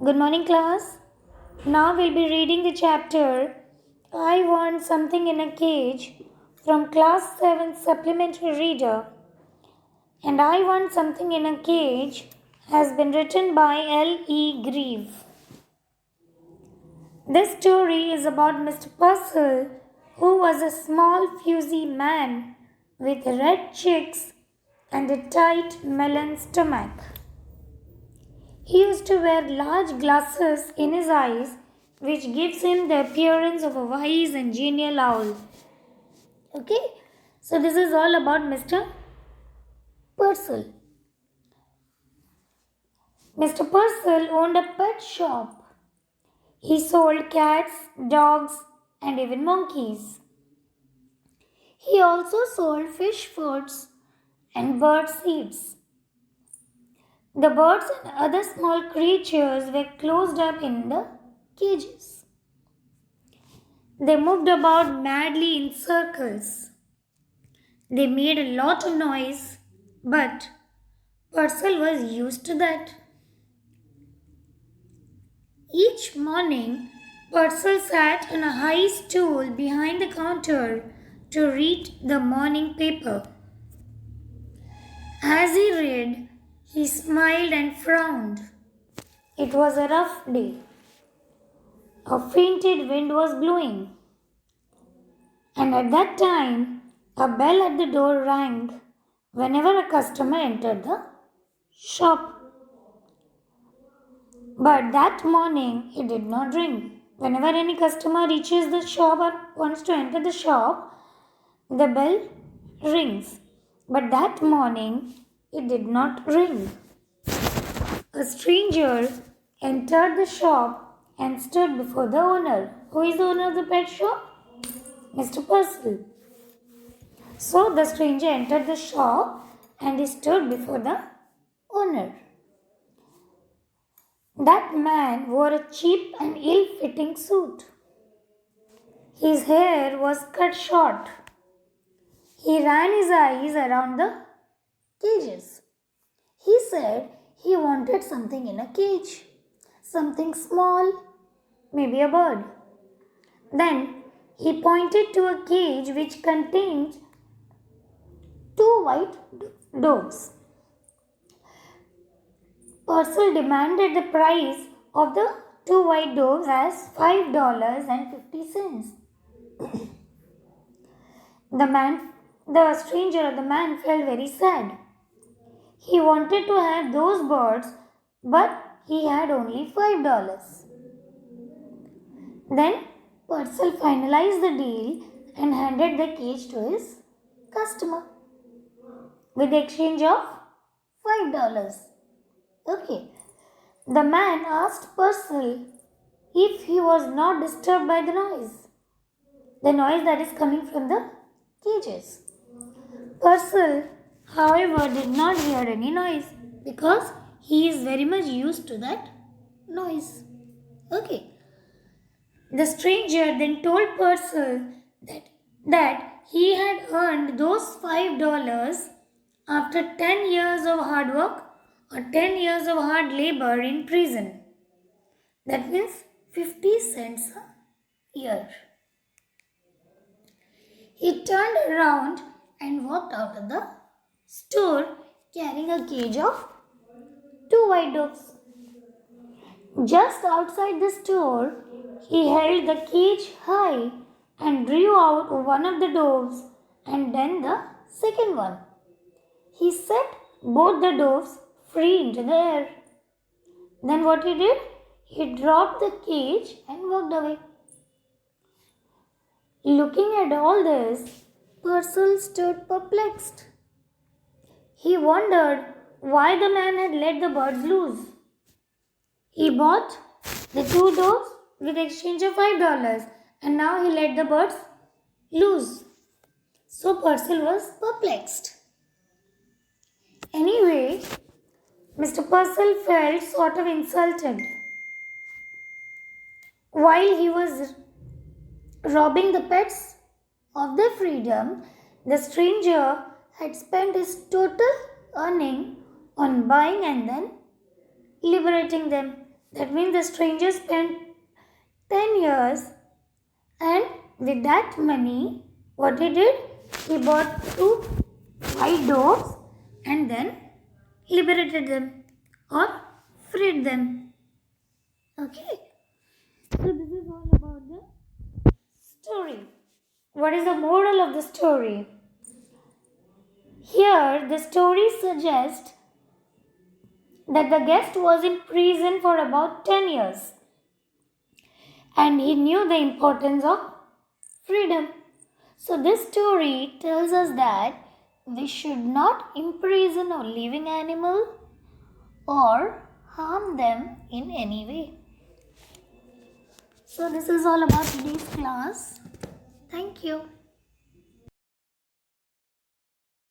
Good morning, class. Now we'll be reading the chapter I Want Something in a Cage from Class 7 Supplementary Reader. And I Want Something in a Cage has been written by L.E.GREEVE. This story is about Mr. Puzzle, who was a small, fuzzy man with red cheeks and a tight melon stomach. He used to wear large glasses in his eyes, which gives him the appearance of a wise and genial owl. Okay, so this is all about Mr. Purcell. Mr. Purcell owned a pet shop. He sold cats, dogs, and even monkeys. He also sold fish foods and bird seeds. The birds and other small creatures were closed up in the cages. They moved about madly in circles. They made a lot of noise, but Purcell was used to that. Each morning, Purcell sat on a high stool behind the counter to read the morning paper. As he read, he smiled and frowned. It was a rough day. A fainted wind was blowing. And at that time, a bell at the door rang whenever a customer entered the shop. But that morning, it did not ring. Whenever any customer reaches the shop or wants to enter the shop, the bell rings. But that morning, it did not ring. A stranger entered the shop and stood before the owner. Who is the owner of the pet shop? Mr. Purcell. So the stranger entered the shop and he stood before the owner. That man wore a cheap and ill-fitting suit. His hair was cut short. He ran his eyes around the cages. He said he wanted something in a cage. Something small, maybe a bird. Then he pointed to a cage which contained two white doves. Purcell demanded the price of the two white doves as $5.50. The stranger or the man felt very sad. He wanted to have those birds, but he had only $5. Then Purcell finalized the deal and handed the cage to his customer with the exchange of $5. Okay. The man asked Purcell if he was not disturbed by the noise that is coming from the cages. Purcell, however, did not hear any noise because he is very much used to that noise. Okay. The stranger then told Purcell that he had earned those $5 after 10 years of hard work or 10 years of hard labor in prison. That means 50 cents a year. He turned around and walked out of the store carrying a cage of two white doves. Just outside the store, he held the cage high and drew out one of the doves and then the second one. He set both the doves free into the air. Then what he did? He dropped the cage and walked away. Looking at all this, Purcell stood perplexed. He wondered why the man had let the birds loose. He bought the two doves with exchange of $5 and now he let the birds loose. So Purcell was perplexed. Anyway, Mr. Purcell felt sort of insulted. While he was robbing the pets of their freedom, the stranger had spent his total earning on buying and then liberating them. That means the stranger spent 10 years, and with that money, what he did? He bought 2 white dogs and then liberated them or freed them. Okay. So this is all about the story. What is the moral of the story? Here, the story suggests that the guest was in prison for about 10 years and he knew the importance of freedom. So, this story tells us that we should not imprison a living animal or harm them in any way. So, this is all about today's class. Thank you.